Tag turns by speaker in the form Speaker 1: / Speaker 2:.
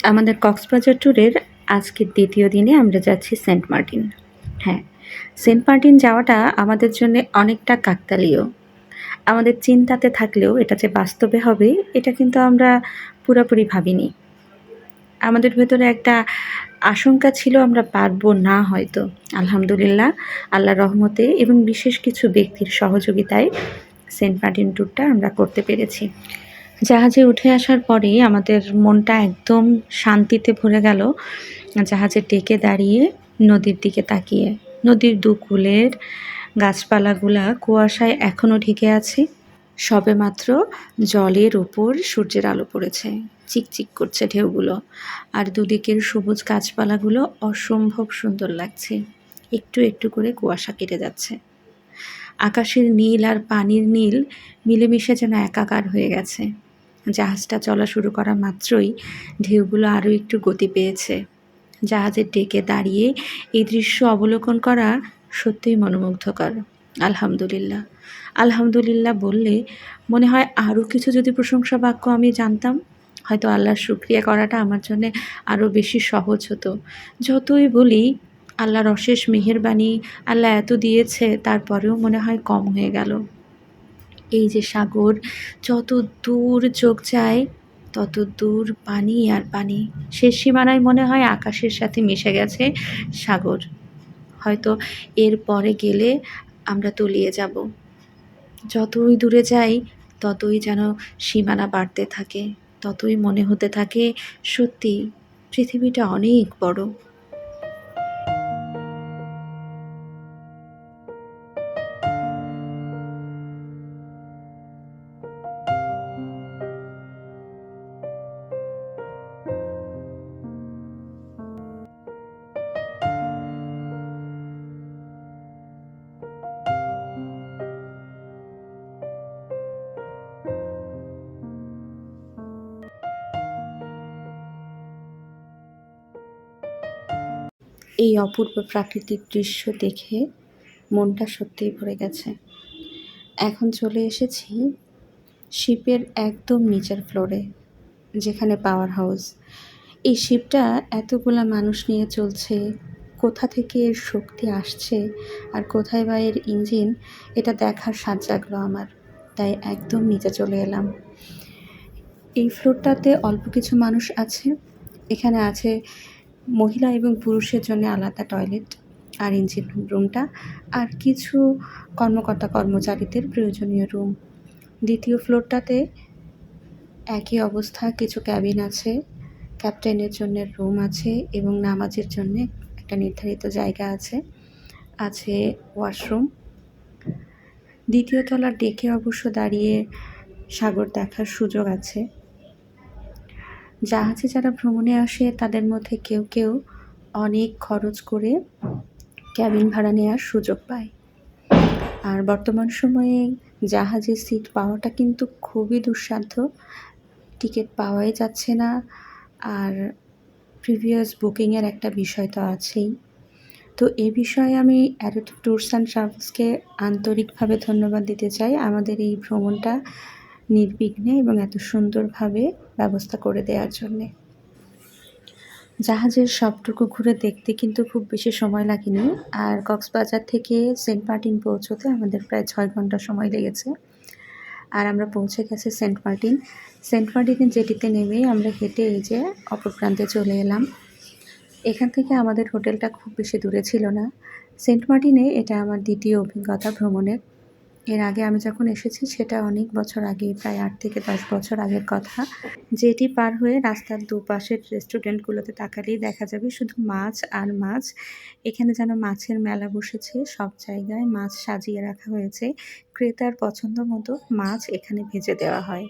Speaker 1: আমাদের কক্সবাজার ট্যুরের আজকের ২য় দিনে আমরা যাচ্ছি সেন্ট মার্টিন। হ্যাঁ, সেন্ট মার্টিন যাওয়াটা আমাদের জন্যে অনেকটা কাকতালীয়। আমাদের চিন্তাতে থাকলেও এটা যে বাস্তবে হবে, এটা কিন্তু আমরা পুরাপুরি ভাবিনি। আমাদের ভেতরে একটা আশঙ্কা ছিল আমরা পারবো না হয়তো। আলহামদুলিল্লাহ, আল্লাহর রহমতে এবং বিশেষ কিছু ব্যক্তির সহযোগিতায় সেন্ট মার্টিন ট্যুরটা আমরা করতে পেরেছি। জাহাজে উঠে আসার পরেই আমাদের মনটা একদম শান্তিতে ভরে গেল। জাহাজের ডেকে দাঁড়িয়ে নদীর দিকে তাকিয়ে। নদীর দুকূলের গাছপালাগুলা কুয়াশায় এখনো ঢেকে আছে। সবেমাত্র জলের ওপর সূর্যের আলো পড়েছে। চিকচিক করছে ঢেউগুলো। আর দুদিকের সবুজ গাছপালাগুলো অসম্ভব সুন্দর লাগছে। একটু একটু করে কুয়াশা কেটে যাচ্ছে। আকাশের নীল আর পানির নীল মিলেমিশে যেন একাকার হয়ে গেছে। জাহাজটা চলা শুরু করা মাত্রই ঢেউগুলো আরও একটু গতি পেয়েছে। জাহাজের ডেকে দাঁড়িয়ে এই দৃশ্য অবলোকন করা সত্যিই মনোমুগ্ধকর। আলহামদুলিল্লাহ, আলহামদুলিল্লাহ বললে মনে হয় আরও কিছু যদি প্রশংসা বাক্য আমি জানতাম, হয়তো আল্লাহর শুকরিয়া করাটা আমার জন্যে আরও বেশি সহজ হতো। যতই বলি আল্লাহর অশেষ মেহেরবানি, আল্লাহ এত দিয়েছে, তারপরেও মনে হয় কম হয়ে গেল। এই যে সাগর, যত দূর চোখ যায় তত দূর পানি আর পানি। শেষ সীমানায় মনে হয় আকাশের সাথে মিশে গেছে সাগর। হয়তো এর পরে গেলে আমরা তলিয়ে যাব। যতই দূরে যাই ততই যেন সীমানা বাড়তে থাকে, ততই মনে হতে থাকে সত্যি পৃথিবীটা অনেক বড়। এই অপূর্ব প্রাকৃতিক দৃশ্য দেখে মনটা সত্যিই ভরে গেছে। এখন চলে এসেছি শিপের একদম নিচের ফ্লোরে, যেখানে পাওয়ার হাউস। এই শিপটা এতগুলা মানুষ নিয়ে চলছে, কোথা থেকে এর শক্তি আসছে আর কোথায় বা এর ইঞ্জিন, এটা দেখার স্বাদ জাগলো আমার। তাই একদম নিচে চলে এলাম। এই ফ্লোরটাতে অল্প কিছু মানুষ আছে। এখানে আছে মহিলা এবং পুরুষের জন্য আলাদা টয়লেট আর ইঞ্জিন রুমটা, আর কিছু কর্মকর্তা কর্মচারীদের প্রয়োজনীয় রুম। দ্বিতীয় ফ্লোরটাতে একই অবস্থা, কিছু ক্যাবিন আছে, ক্যাপ্টেনের জন্য রুম আছে এবং নামাজের জন্য একটা নির্ধারিত জায়গা আছে, আছে ওয়াশরুম। দ্বিতীয় তলার ডেকে অবশ্য দাঁড়িয়ে সাগর দেখার সুযোগ আছে। জাহাজে যারা ভ্রমণে আসে তাদের মধ্যে কেউ কেউ অনেক খরচ করে ক্যাবিন ভাড়া নেওয়ার সুযোগ পায়। আর বর্তমান সময়ে জাহাজে সিট পাওয়াটা কিন্তু খুবই দুঃসাধ্য। টিকিট পাওয়াই যাচ্ছে না, আর প্রিভিয়াস বুকিংয়ের একটা বিষয় তো আছেই। তো এ বিষয়ে আমি অ্যারোটিক ট্যুরস অ্যান্ড ট্রাভেলসকে আন্তরিকভাবে ধন্যবাদ দিতে চাই আমাদের এই ভ্রমণটা নির্বিঘ্নে এবং এত সুন্দরভাবে ব্যবস্থা করে দেওয়ার জন্যে। জাহাজের সবটুকু ঘুরে দেখতে কিন্তু খুব বেশি সময় লাগেনি। আর কক্সবাজার থেকে সেন্ট মার্টিন পৌঁছতে আমাদের প্রায় 6 ঘন্টা সময় লেগেছে। আর আমরা পৌঁছে গেছি সেন্ট মার্টিন। সেন্ট মার্টিনের জেটিতে নেমেই আমরা হেঁটে এই যে অপর প্রান্তে চলে এলাম। এখান থেকে আমাদের হোটেলটা খুব বেশি দূরে ছিল না। সেন্ট মার্টিনে এটা আমার দ্বিতীয় অভিজ্ঞতা ভ্রমণের। এর আগে আমি যখন এসেছি সেটা অনেক বছর আগে, প্রায় 8 থেকে 10 বছর আগের কথা। যেটি পার হয়ে রাস্তার দুপাশের রেস্টুরেন্টগুলোতে তাকালেই দেখা যাবে শুধু মাছ আর মাছ। এখানে যেন মাছের মেলা বসেছে, সব জায়গায় মাছ সাজিয়ে রাখা হয়েছে। ক্রেতার পছন্দ মতো মাছ এখানে ভেজে দেওয়া হয়।